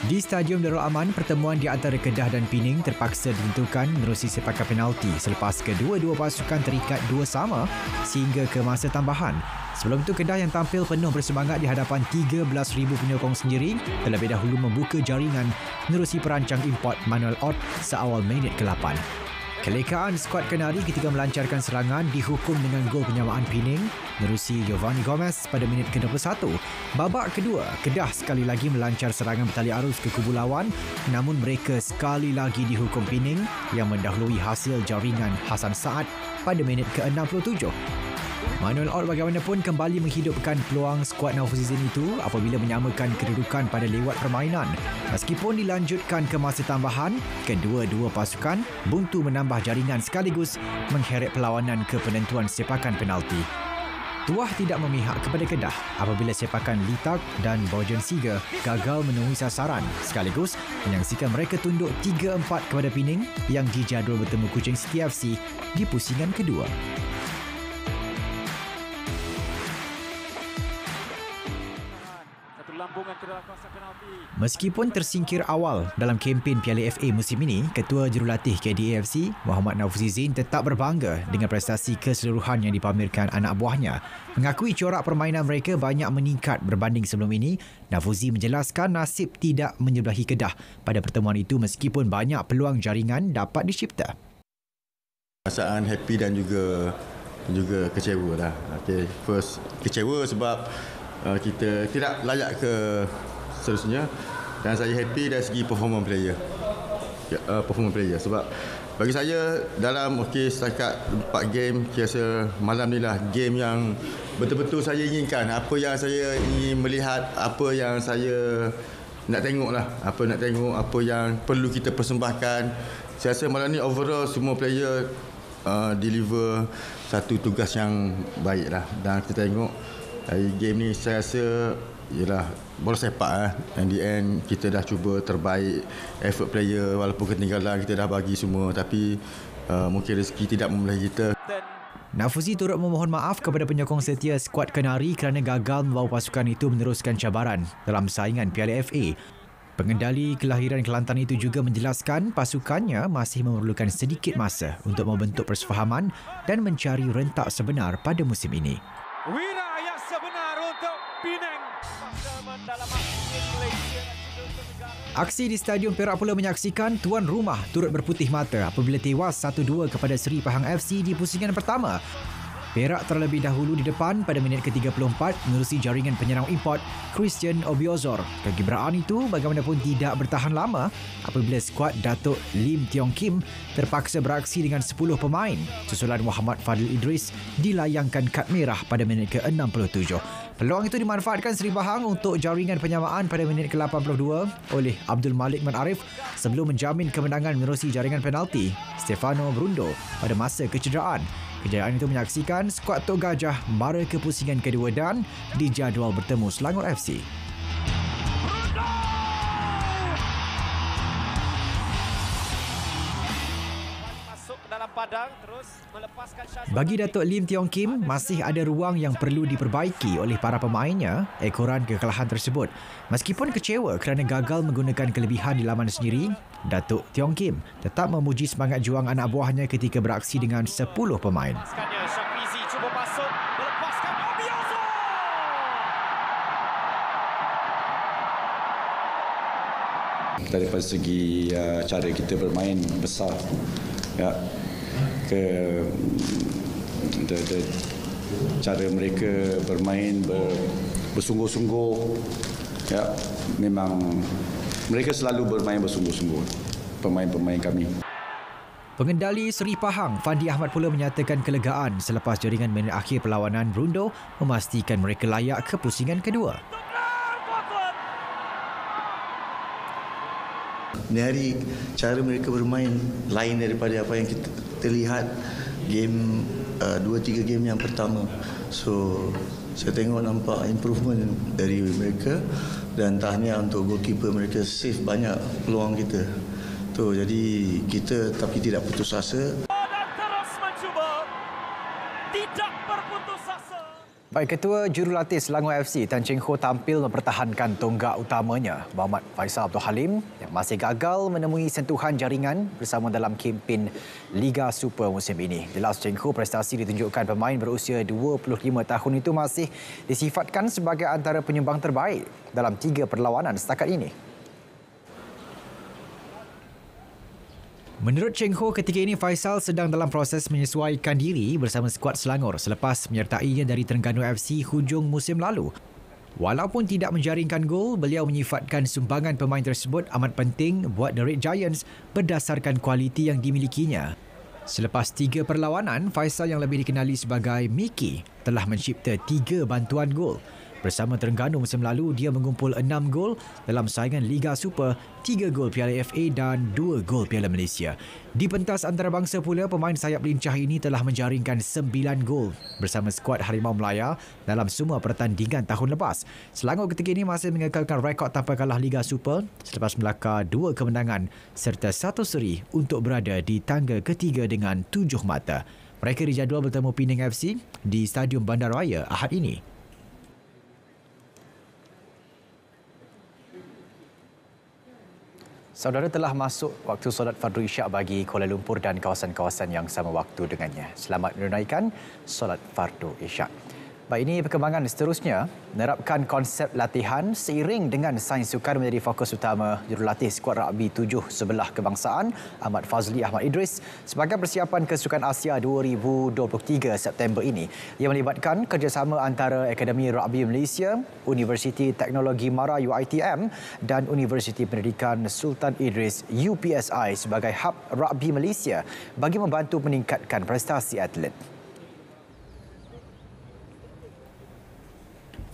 Di Stadium Darul Aman, pertemuan di antara Kedah dan Pening terpaksa ditentukan menerusi sepakan penalti selepas kedua-dua pasukan terikat 2-2 sehingga ke masa tambahan. Sebelum itu, Kedah yang tampil penuh bersemangat di hadapan 13,000 penyokong sendiri terlebih dahulu membuka jaringan menerusi perancang import Manuel Ott seawal minit ke-8. Kelekaan skuad Kenari ketika melancarkan serangan dihukum dengan gol penyamaan Pening menerusi Giovanni Gomez pada minit ke-21. Babak kedua, Kedah sekali lagi melancar serangan bertali arus ke kubu lawan, namun mereka sekali lagi dihukum Pening yang mendahului hasil jaringan Hasan Saad pada minit ke-67. Manuel Ott bagaimanapun kembali menghidupkan peluang skuad Naufuzzin itu apabila menyamakan kedudukan pada lewat permainan. Meskipun dilanjutkan ke masa tambahan, kedua-dua pasukan buntu menambah jaringan sekaligus mengheret perlawanan ke penentuan sepakan penalti. Tuah tidak memihak kepada Kedah apabila sepakan Litak dan Bojan Siga gagal menemui sasaran sekaligus menyaksikan mereka tunduk 3-4 kepada Pening yang dijadual bertemu Kuching City FC di pusingan kedua. Meskipun tersingkir awal dalam kempen Piala FA musim ini, Ketua Jurulatih KDA FC, Muhammad Naufuzzin tetap berbangga dengan prestasi keseluruhan yang dipamerkan anak buahnya. Mengakui corak permainan mereka banyak meningkat berbanding sebelum ini, Naufuzzin menjelaskan nasib tidak menyebelahi Kedah pada pertemuan itu meskipun banyak peluang jaringan dapat dicipta. Perasaan happy dan juga kecewa lah. Okay. First, kecewa sebab kita tidak layak ke seterusnya, dan saya happy dari segi performance player sebab bagi saya dalam setakat 4 game, kira malam ni lah game yang betul-betul saya inginkan, apa yang saya ingin melihat, apa yang saya nak tengok lah, apa yang perlu kita persembahkan. Saya rasa malam ni overall semua player deliver satu tugas yang baik lah, dan kita tengok dari game ni saya rasa ialah bola sepak and the end kita dah cuba terbaik, effort player walaupun ketinggalan kita dah bagi semua, tapi mungkin rezeki tidak membelahi kita. Naufuzzin turut memohon maaf kepada penyokong setia skuad Kenari kerana gagal membawa pasukan itu meneruskan cabaran dalam saingan Piala FA. Pengendali kelahiran Kelantan itu juga menjelaskan pasukannya masih memerlukan sedikit masa untuk membentuk persefahaman dan mencari rentak sebenar pada musim ini. Wilayah sebenar untuk Penang. Aksi di Stadium Perak pula menyaksikan tuan rumah turut berputih mata apabila tewas 1-2 kepada Seri Pahang FC di pusingan pertama. Perak terlebih dahulu di depan pada minit ke-34 menerusi jaringan penyerang import Christian Obiozor. Kegembiraan itu bagaimanapun tidak bertahan lama apabila skuad Datuk Lim Tiong Kim terpaksa beraksi dengan 10 pemain. Susulan Muhammad Fadil Idris dilayangkan kad merah pada minit ke-67. Peluang itu dimanfaatkan Seri Pahang untuk jaringan penyamaan pada minit ke-82 oleh Abdul Malik Man Arif sebelum menjamin kemenangan menerusi jaringan penalti Stefano Brundo pada masa kecederaan. Kejayaan itu menyaksikan skuad Tok Gajah mara ke pusingan kedua dan dijadual bertemu Selangor FC. Bagi Datuk Lim Tiong Kim, masih ada ruang yang perlu diperbaiki oleh para pemainnya ekoran kekalahan tersebut. Meskipun kecewa kerana gagal menggunakan kelebihan di laman sendiri, Datuk Tiong Kim tetap memuji semangat juang anak buahnya ketika beraksi dengan 10 pemain. Daripada segi cara kita bermain besar, ya, cara mereka bermain bersungguh-sungguh, ya, memang mereka selalu bermain bersungguh-sungguh, pemain-pemain kami. Pengendali Seri Pahang, Fandi Ahmad pula menyatakan kelegaan selepas jaringan minit akhir perlawanan Brundo memastikan mereka layak ke pusingan kedua. Ini hari cara mereka bermain lain daripada apa yang kita lihat game 2-3 game yang pertama. So saya tengok nampak improvement dari mereka dan tahniah untuk goalkeeper mereka, save banyak peluang kita. Tu jadi kita tapi tidak putus asa. Baik, Ketua Jurulatih Selangor FC Tan Cheng Ho tampil mempertahankan tonggak utamanya Muhammad Faisal Abdul Halim yang masih gagal menemui sentuhan jaringan bersama dalam kempen Liga Super musim ini. Jelas Cheng Ho, prestasi ditunjukkan pemain berusia 25 tahun itu masih disifatkan sebagai antara penyumbang terbaik dalam 3 perlawanan setakat ini. Menurut Cheng Ho, ketika ini Faisal sedang dalam proses menyesuaikan diri bersama skuad Selangor selepas menyertainya dari Terengganu FC hujung musim lalu. Walaupun tidak menjaringkan gol, beliau menyifatkan sumbangan pemain tersebut amat penting buat The Red Giants berdasarkan kualiti yang dimilikinya. Selepas 3 perlawanan, Faisal yang lebih dikenali sebagai Mickey telah mencipta 3 bantuan gol. Bersama Terengganu musim lalu, dia mengumpul 6 gol dalam saingan Liga Super, 3 gol Piala FA dan 2 gol Piala Malaysia. Di pentas antarabangsa pula, pemain sayap lincah ini telah menjaringkan 9 gol bersama skuad Harimau Melaya dalam semua pertandingan tahun lepas. Selangor ketika ini masih mengekalkan rekod tanpa kalah Liga Super selepas melakar 2 kemenangan serta 1 seri untuk berada di tangga ketiga dengan 7 mata. Mereka dijadual bertemu Penang FC di Stadium Bandaraya Ahad ini. Saudara, telah masuk waktu solat fardu isyak bagi Kuala Lumpur dan kawasan-kawasan yang sama waktu dengannya. Selamat menunaikan solat fardu isyak. Baik, ini perkembangan seterusnya. Menerapkan konsep latihan seiring dengan sains sukar menjadi fokus utama jurulatih skuad rugby 7 sebelah kebangsaan Ahmad Fazli Ahmad Idris sebagai persiapan Kesukan Asia 2023 September ini. Ia melibatkan kerjasama antara Akademi Rugby Malaysia, Universiti Teknologi Mara UiTM dan Universiti Pendidikan Sultan Idris UPSI sebagai hub rugby Malaysia bagi membantu meningkatkan prestasi atlet.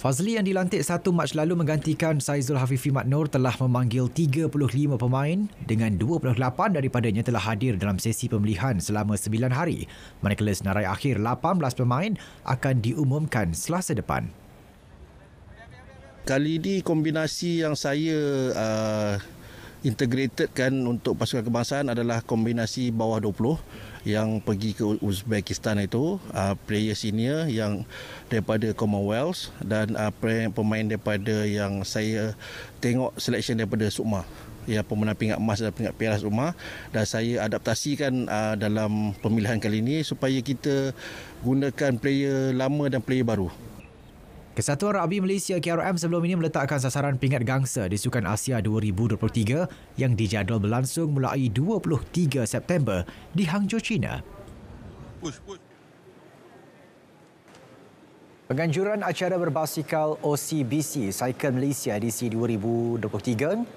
Fazli yang dilantik 1 Mac lalu menggantikan Saizul Hafifi Mat Noor telah memanggil 35 pemain dengan 28 daripadanya telah hadir dalam sesi pemilihan selama 9 hari. Manakala senarai akhir 18 pemain akan diumumkan Selasa depan. Kali ini kombinasi yang saya integratedkan untuk pasukan kebangsaan adalah kombinasi bawah 20 yang pergi ke Uzbekistan itu, player senior yang daripada Commonwealth dan pemain daripada yang saya tengok selection daripada Sukma, ya, pemenang pingat emas dan pingat perak Sukma, dan saya adaptasikan dalam pemilihan kali ini supaya kita gunakan player lama dan player baru. Kesatuan Rugby Malaysia KRM sebelum ini meletakkan sasaran pingat gangsa di Sukan Asia 2023 yang dijadual berlangsung mulai 23 September di Hangzhou, China. Penganjuran acara berbasikal OCBC Cycle Malaysia edisi 2023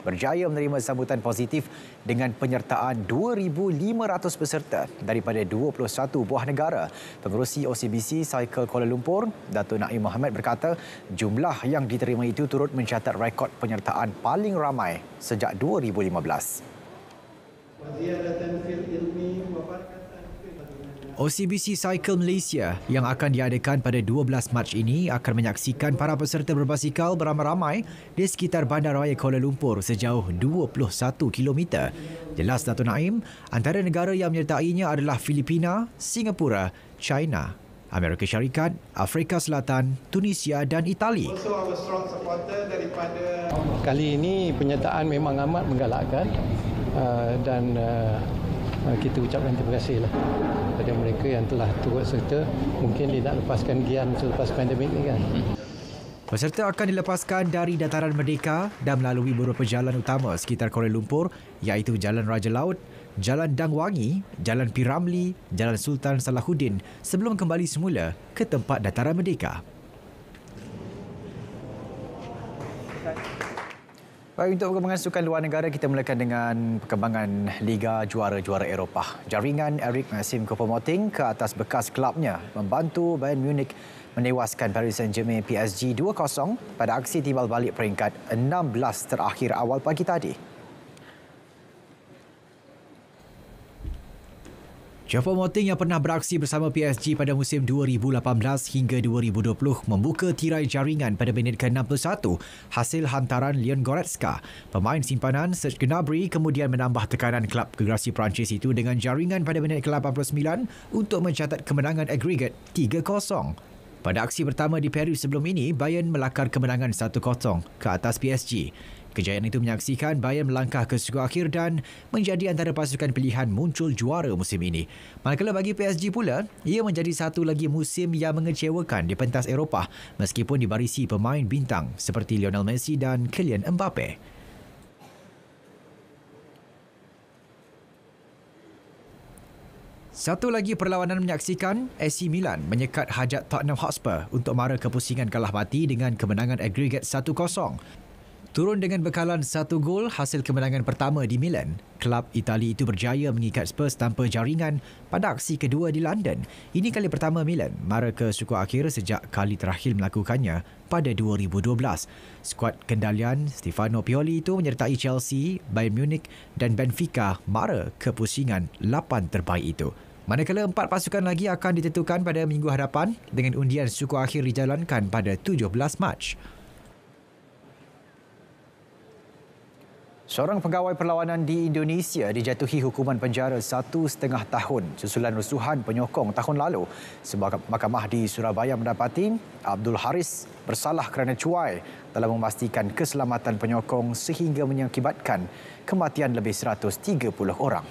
berjaya menerima sambutan positif dengan penyertaan 2,500 peserta daripada 21 buah negara. Pengerusi OCBC Cycle Kuala Lumpur, Datuk Naim Mohamed berkata jumlah yang diterima itu turut mencatat rekod penyertaan paling ramai sejak 2015. OCBC Cycle Malaysia yang akan diadakan pada 12 Mac ini akan menyaksikan para peserta berbasikal beramai-ramai di sekitar Bandaraya Kuala Lumpur sejauh 21 km. Jelas Datuk Naim, antara negara yang menyertainya adalah Filipina, Singapura, China, Amerika Syarikat, Afrika Selatan, Tunisia dan Itali. Kali ini penyertaan memang amat menggalakkan dan kita ucapkan terima kasih kepada mereka yang telah turut serta. Mungkin dia nak lepaskan gian selepas pandemik ni kan. Peserta akan dilepaskan dari Dataran Merdeka dan melalui beberapa jalan utama sekitar Kuala Lumpur iaitu Jalan Raja Laut, Jalan Dang Wangi, Jalan P. Ramlee, Jalan Sultan Salahuddin sebelum kembali semula ke tempat Dataran Merdeka. Baik, untuk perkembangan sukan luar negara, kita mulakan dengan perkembangan Liga Juara-Juara Eropah. Jaringan Eric Maxim Choupo-Moting ke atas bekas kelabnya membantu Bayern Munich menewaskan Paris Saint-Germain PSG 2-0 pada aksi timbal balik peringkat 16 terakhir awal pagi tadi. Choupo-Moting yang pernah beraksi bersama PSG pada musim 2018 hingga 2020 membuka tirai jaringan pada minit ke-61 hasil hantaran Leon Goretzka. Pemain simpanan Serge Gnabry kemudian menambah tekanan kelab gerasi Perancis itu dengan jaringan pada minit ke-89 untuk mencatat kemenangan agregat 3-0. Pada aksi pertama di Paris sebelum ini, Bayern melakar kemenangan 1-0 ke atas PSG. Kejayaan itu menyaksikan Bayern melangkah ke skor akhir dan menjadi antara pasukan pilihan muncul juara musim ini. Manakala bagi PSG pula, ia menjadi satu lagi musim yang mengecewakan di pentas Eropah meskipun dibarisi pemain bintang seperti Lionel Messi dan Kylian Mbappe. Satu lagi perlawanan menyaksikan AC Milan menyekat hajat Tottenham Hotspur untuk mara kepusingan kalah mati dengan kemenangan agregat 1-0. Turun dengan bekalan 1 gol hasil kemenangan pertama di Milan, kelab Itali itu berjaya mengikat Spurs tanpa jaringan pada aksi kedua di London. Ini kali pertama Milan mara ke skor akhir sejak kali terakhir melakukannya pada 2012. Skuad kendalian Stefano Pioli itu menyertai Chelsea, Bayern Munich dan Benfica mara ke pusingan 8 terbaik itu. Manakala 4 pasukan lagi akan ditentukan pada minggu hadapan dengan undian skor akhir dijalankan pada 17 Mac. Seorang pegawai perlawanan di Indonesia dijatuhi hukuman penjara 1,5 tahun susulan rusuhan penyokong tahun lalu. Sebuah mahkamah di Surabaya mendapati Abdul Haris bersalah kerana cuai dalam memastikan keselamatan penyokong sehingga mengakibatkan kematian lebih 130 orang.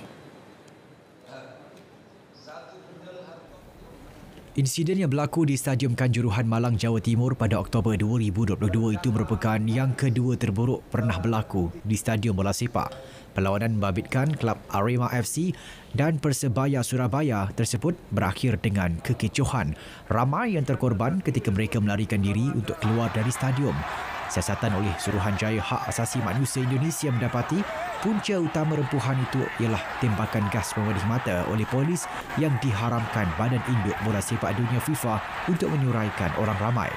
Insiden yang berlaku di Stadium Kanjuruhan Malang, Jawa Timur pada Oktober 2022 itu merupakan yang kedua terburuk pernah berlaku di Stadium Bola Sepak. Perlawanan membabitkan kelab Arema FC dan Persebaya Surabaya tersebut berakhir dengan kekecohan. Ramai yang terkorban ketika mereka melarikan diri untuk keluar dari stadium. Siasatan oleh Suruhanjaya Hak Asasi Manusia Indonesia mendapati punca utama rempuhan itu ialah tembakan gas pemedih mata oleh polis yang diharamkan Badan Induk Bola Sepak Dunia FIFA untuk menyuraikan orang ramai.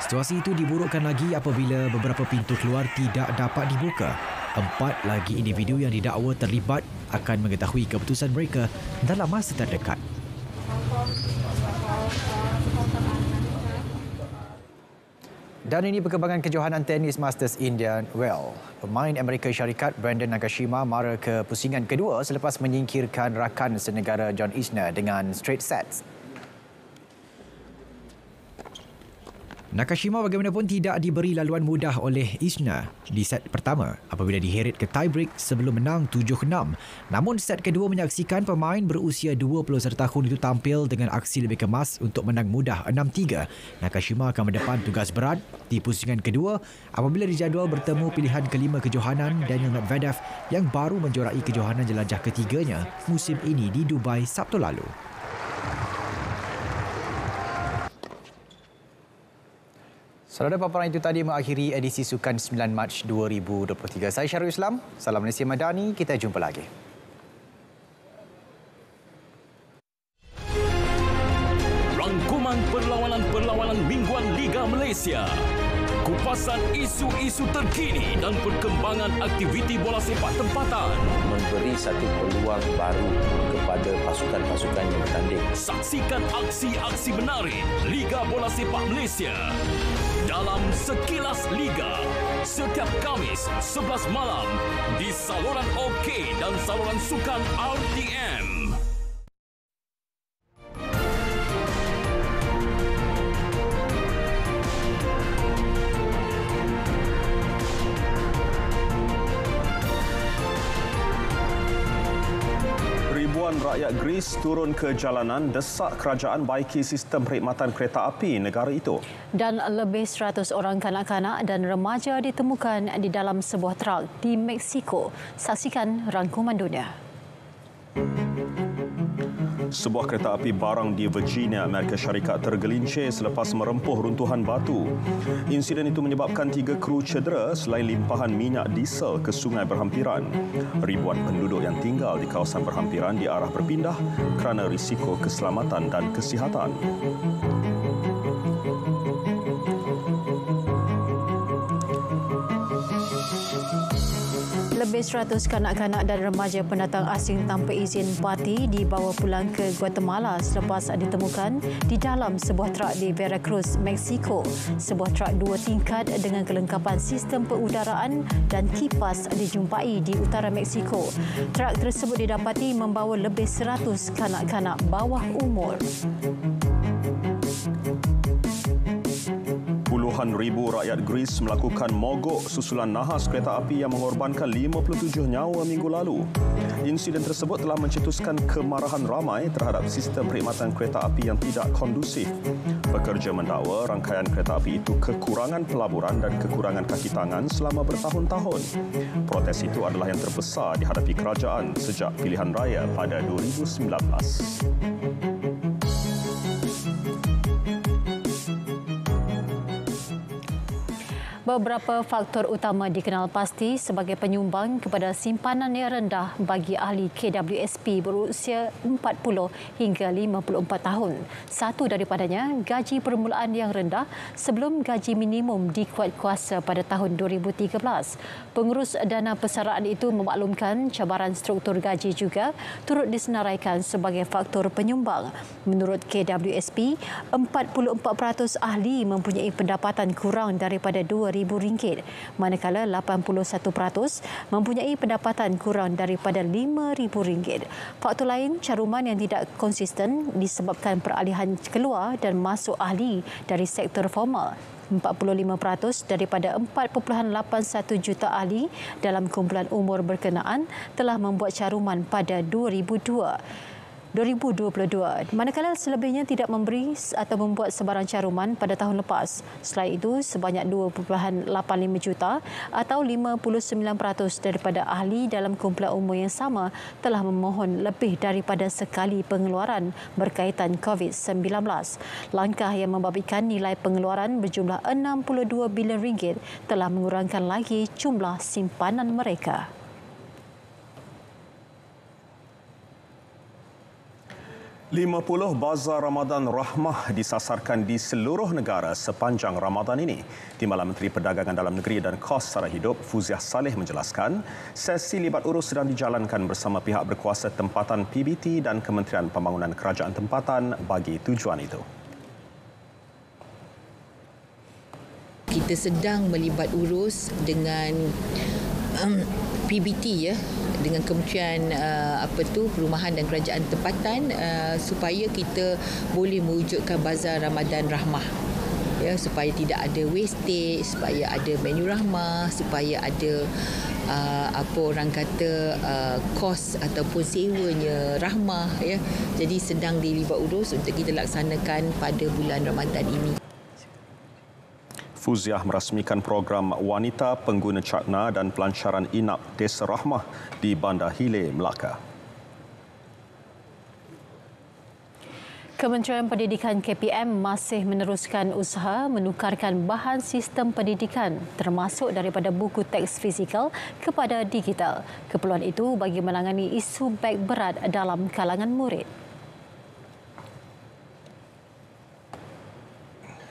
Situasi itu diburukkan lagi apabila beberapa pintu keluar tidak dapat dibuka. 4 lagi individu yang didakwa terlibat akan mengetahui keputusan mereka dalam masa terdekat. Dan ini perkembangan kejohanan tenis Masters Indian Wells. Pemain Amerika Syarikat Brandon Nakashima mara ke pusingan kedua selepas menyingkirkan rakan senegara John Isner dengan straight sets. Nakashima bagaimanapun tidak diberi laluan mudah oleh Isner di set pertama apabila diheret ke tiebreak sebelum menang 7-6. Namun set kedua menyaksikan pemain berusia 21 tahun itu tampil dengan aksi lebih kemas untuk menang mudah 6-3. Nakashima akan mendepan tugas berat di pusingan kedua apabila dijadual bertemu pilihan kelima kejohanan Daniil Medvedev yang baru menjorai kejohanan jelajah ketiganya musim ini di Dubai Sabtu lalu. Saudara, paparan itu tadi mengakhiri edisi Sukan 9 Mac 2023. Saya Syarul Islam. Salam Malaysia Madani. Kita jumpa lagi. Rangkuman perlawanan-perlawanan mingguan Liga Malaysia. Kupasan isu-isu terkini dan perkembangan aktiviti bola sepak tempatan. Memberi satu peluang baru kepada pasukan-pasukan yang bertanding. Saksikan aksi-aksi menarik Liga Bola Sepak Malaysia dalam Sekilas Liga setiap Khamis 11 malam di saluran OK dan saluran sukan RTM. Rakyat Greece turun ke jalanan desak kerajaan baiki sistem perkhidmatan kereta api negara itu. Dan lebih 100 orang kanak-kanak dan remaja ditemukan di dalam sebuah truk di Mexico. Saksikan rangkuman dunia. Sebuah kereta api barang di Virginia, Amerika Syarikat tergelincir selepas merempuh runtuhan batu. Insiden itu menyebabkan 3 kru cedera selain limpahan minyak diesel ke sungai berhampiran. Ribuan penduduk yang tinggal di kawasan berhampiran diarah berpindah kerana risiko keselamatan dan kesihatan. Lebih 100 kanak-kanak dan remaja pendatang asing tanpa izin parti dibawa pulang ke Guatemala selepas ditemukan di dalam sebuah truk di Veracruz, Mexico. Sebuah truk 2 tingkat dengan kelengkapan sistem pengudaraan dan kipas dijumpai di utara Mexico. Truk tersebut didapati membawa lebih 100 kanak-kanak bawah umur. Puluhan ribu rakyat Greece melakukan mogok susulan nahas kereta api yang mengorbankan 57 nyawa minggu lalu. Insiden tersebut telah mencetuskan kemarahan ramai terhadap sistem perkhidmatan kereta api yang tidak kondusif. Pekerja mendakwa rangkaian kereta api itu kekurangan pelaburan dan kekurangan kaki tangan selama bertahun-tahun. Protes itu adalah yang terbesar dihadapi kerajaan sejak pilihan raya pada 2019. Beberapa faktor utama dikenal pasti sebagai penyumbang kepada simpanan yang rendah bagi ahli KWSP berusia 40 hingga 54 tahun. Satu daripadanya, gaji permulaan yang rendah sebelum gaji minimum dikuatkuasa pada tahun 2013. Pengurus dana persaraan itu memaklumkan cabaran struktur gaji juga turut disenaraikan sebagai faktor penyumbang. Menurut KWSP, 44% ahli mempunyai pendapatan kurang daripada RM2,000, manakala 81% mempunyai pendapatan kurang daripada RM5,000. Faktor lain, caruman yang tidak konsisten disebabkan peralihan keluar dan masuk ahli dari sektor formal. 45% daripada 4.81 juta ahli dalam kumpulan umur berkenaan telah membuat caruman pada 2022, manakala selebihnya tidak memberi atau membuat sebarang caruman pada tahun lepas. Selain itu, sebanyak 2.85 juta atau 59% daripada ahli dalam kumpulan umur yang sama telah memohon lebih daripada sekali pengeluaran berkaitan COVID-19. Langkah yang membabitkan nilai pengeluaran berjumlah RM62 bilion telah mengurangkan lagi jumlah simpanan mereka. 50 bazar Ramadan Rahmah disasarkan di seluruh negara sepanjang Ramadan ini. Timbalan Menteri Perdagangan Dalam Negeri dan Kos Sara Hidup Fuziah Saleh menjelaskan, sesi libat urus sedang dijalankan bersama pihak berkuasa tempatan PBT dan Kementerian Pembangunan Kerajaan Tempatan bagi tujuan itu. Kita sedang melibat urus dengan PBT dengan Kementerian Perumahan dan Kerajaan Tempatan supaya kita boleh mewujudkan Bazar Ramadan Rahmah, supaya tidak ada wastage, supaya ada menu rahmah, supaya ada kos ataupun sewanya rahmah, Jadi sedang dilibat urus untuk kita laksanakan pada bulan Ramadan ini. Fuziah merasmikan program Wanita Pengguna Cakna dan Pelancaran Inap Desa Rahmah di Bandar Hilir, Melaka. Kementerian Pendidikan KPM masih meneruskan usaha menukarkan bahan sistem pendidikan termasuk daripada buku teks fizikal kepada digital. Keperluan itu bagi menangani isu beg berat dalam kalangan murid.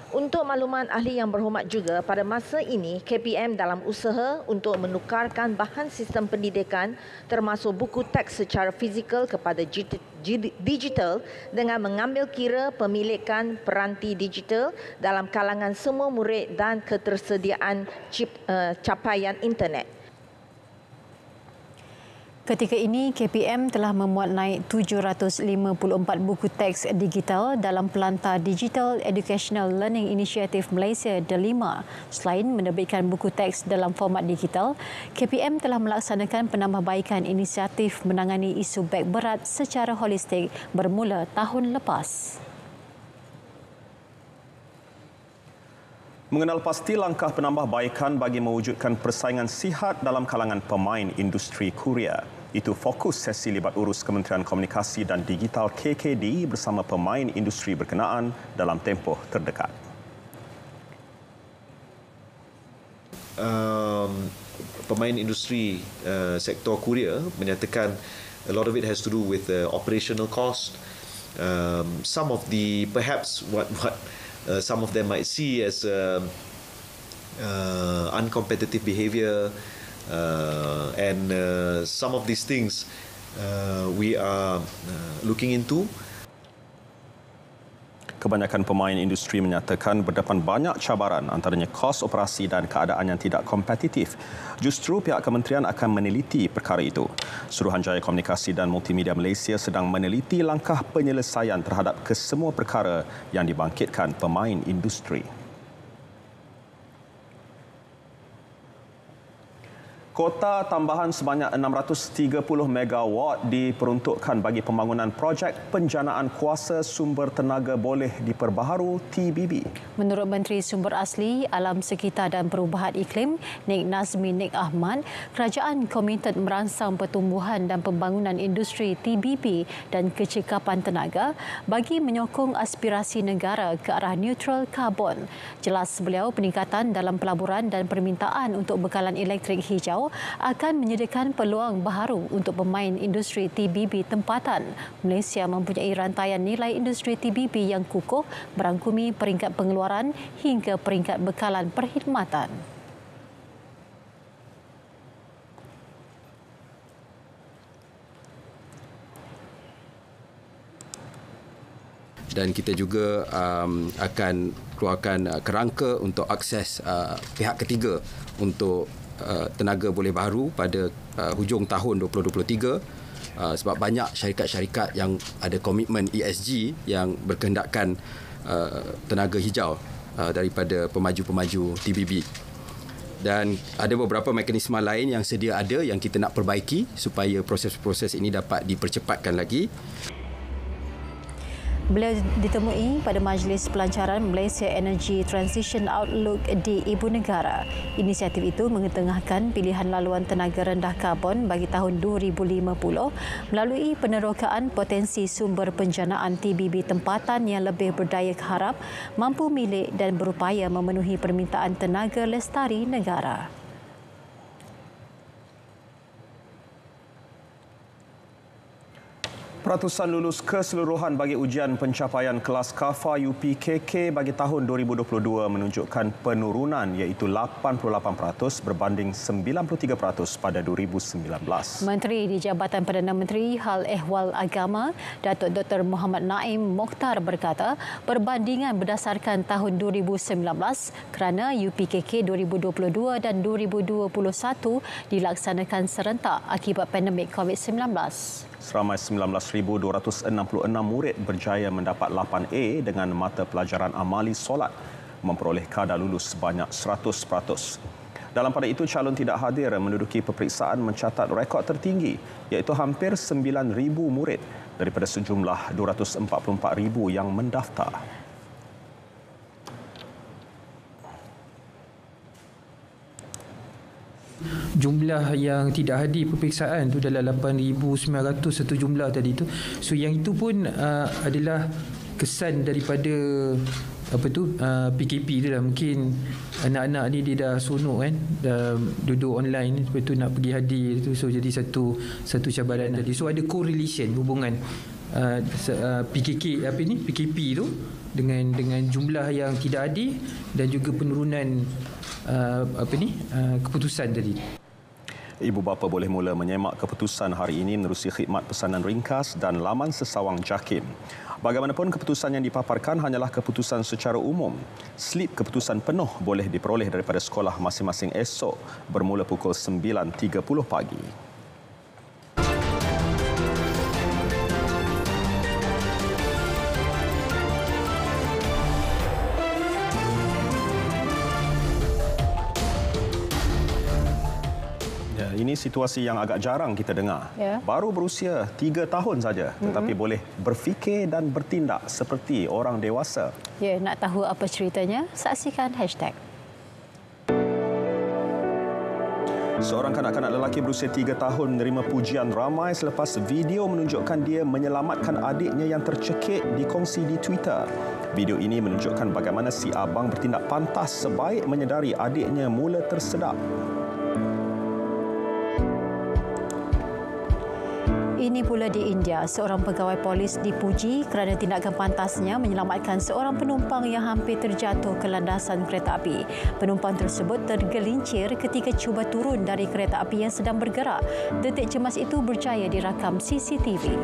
Untuk makluman ahli yang berhormat juga, pada masa ini KPM dalam usaha untuk menukarkan bahan sistem pendidikan termasuk buku teks secara fizikal kepada digital dengan mengambil kira pemilikan peranti digital dalam kalangan semua murid dan ketersediaan capaian internet. Ketika ini, KPM telah memuat naik 754 buku teks digital dalam Pelantar Digital Educational Learning Initiative Malaysia D5. Selain menerbitkan buku teks dalam format digital, KPM telah melaksanakan penambahbaikan inisiatif menangani isu beg berat secara holistik bermula tahun lepas. Mengenal pasti langkah penambahbaikan bagi mewujudkan persaingan sihat dalam kalangan pemain industri Korea. Itu fokus sesi libat urus Kementerian Komunikasi dan Digital KKD bersama pemain industri berkenaan dalam tempoh terdekat. Pemain industri sektor Korea menyatakan a lot of it has to do with operational cost. Some of the perhaps what some of them might see as uncompetitive behavior, and some of these things we are looking into. Kebanyakan pemain industri menyatakan berdepan banyak cabaran antaranya kos operasi dan keadaan yang tidak kompetitif. Justru pihak kementerian akan meneliti perkara itu. Suruhanjaya Komunikasi dan Multimedia Malaysia sedang meneliti langkah penyelesaian terhadap kesemua perkara yang dibangkitkan pemain industri. Kota tambahan sebanyak 630 megawatt diperuntukkan bagi pembangunan projek penjanaan kuasa sumber tenaga boleh diperbaharu TBB. Menurut Menteri Sumber Asli, Alam Sekitar dan Perubahan Iklim, Nik Nazmi Nik Ahmad, kerajaan komited merangsang pertumbuhan dan pembangunan industri TBB dan kecekapan tenaga bagi menyokong aspirasi negara ke arah neutral karbon. Jelas beliau, peningkatan dalam pelaburan dan permintaan untuk bekalan elektrik hijau akan menyediakan peluang baharu untuk pemain industri TBB tempatan. Malaysia mempunyai rantaian nilai industri TBB yang kukuh merangkumi peringkat pengeluaran hingga peringkat bekalan perkhidmatan. Dan kita juga akan keluarkan kerangka untuk akses pihak ketiga untuk tenaga boleh baharu pada hujung tahun 2023 sebab banyak syarikat-syarikat yang ada komitmen ESG yang berkehendakkan tenaga hijau daripada pemaju-pemaju TBB. Dan ada beberapa mekanisme lain yang sedia ada yang kita nak perbaiki supaya proses-proses ini dapat dipercepatkan lagi. Beliau ditemui pada Majlis Pelancaran Malaysia Energy Transition Outlook di Ibu Negara. Inisiatif itu mengetengahkan pilihan laluan tenaga rendah karbon bagi tahun 2050 melalui penerokaan potensi sumber penjanaan TBB tempatan yang lebih berdaya harap, mampu milik dan berupaya memenuhi permintaan tenaga lestari negara. Peratusan lulus keseluruhan bagi ujian pencapaian kelas KAFA UPKK bagi tahun 2022 menunjukkan penurunan iaitu 88% berbanding 93% pada 2019. Menteri di Jabatan Perdana Menteri Hal Ehwal Agama, Datuk Dr. Muhammad Naim Mokhtar berkata, perbandingan berdasarkan tahun 2019 kerana UPKK 2022 dan 2021 dilaksanakan serentak akibat pandemik COVID-19. Seramai 19,266 murid berjaya mendapat 8A dengan mata pelajaran amali solat, memperoleh kadar lulus sebanyak 100%. Dalam pada itu, calon tidak hadir menduduki peperiksaan mencatat rekod tertinggi iaitu hampir 9,000 murid daripada sejumlah 244,000 yang mendaftar. Jumlah yang tidak hadir peperiksaan tu dalam 8,900 satu jumlah tadi tu. So yang itu pun adalah kesan daripada PKP tu lah. Mungkin anak-anak ni dia dah sonok kan, dah duduk online, lepas tu nak pergi hadir tu, so jadi satu cabaran tadi. So ada correlation hubungan PKP tu dengan jumlah yang tidak adil dan juga penurunan keputusan tadi. Ibu bapa boleh mula menyemak keputusan hari ini menerusi khidmat pesanan ringkas dan laman sesawang JAKIM. Bagaimanapun, keputusan yang dipaparkan hanyalah keputusan secara umum. Slip keputusan penuh boleh diperoleh daripada sekolah masing-masing esok bermula pukul 9.30 pagi. Ini situasi yang agak jarang kita dengar. Baru berusia 3 tahun saja, tetapi boleh berfikir dan bertindak seperti orang dewasa. Ya, nak tahu apa ceritanya? Saksikan hashtag. Seorang kanak-kanak lelaki berusia 3 tahun menerima pujian ramai selepas video menunjukkan dia menyelamatkan adiknya yang tercekik dikongsi di Twitter. Video ini menunjukkan bagaimana si abang bertindak pantas sebaik menyedari adiknya mula tersedak. Ini pula di India, seorang pegawai polis dipuji kerana tindakan pantasnya menyelamatkan seorang penumpang yang hampir terjatuh ke landasan kereta api. Penumpang tersebut tergelincir ketika cuba turun dari kereta api yang sedang bergerak. Detik cemas itu berjaya dirakam CCTV.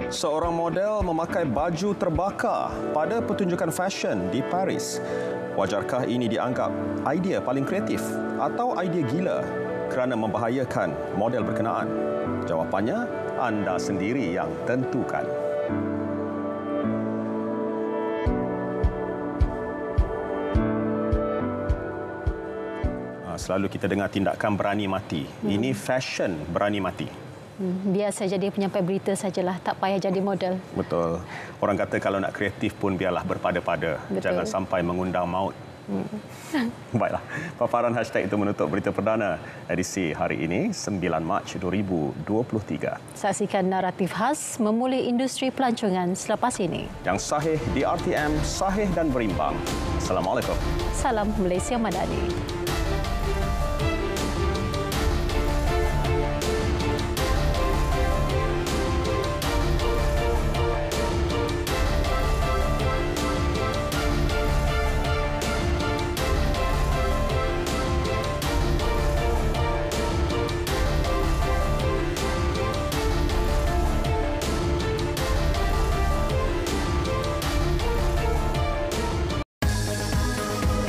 Seorang model memakai baju terbakar pada pertunjukan fashion di Paris. Wajarkah ini dianggap idea paling kreatif atau idea gila kerana membahayakan model berkenaan? Jawapannya, anda sendiri yang tentukan. Selalu kita dengar tindakan berani mati. Ini fashion berani mati. Biar saja dia penyampai berita sajalah, tak payah jadi model. Betul. Orang kata kalau nak kreatif pun biarlah berpada-pada. Jangan sampai mengundang maut. Baiklah, paparan hashtag itu menutup berita perdana edisi hari ini 9 Mac 2023. Saksikan naratif khas memulih industri pelancongan selepas ini. Yang sahih di RTM, sahih dan berimbang. Assalamualaikum. Salam Malaysia Madani.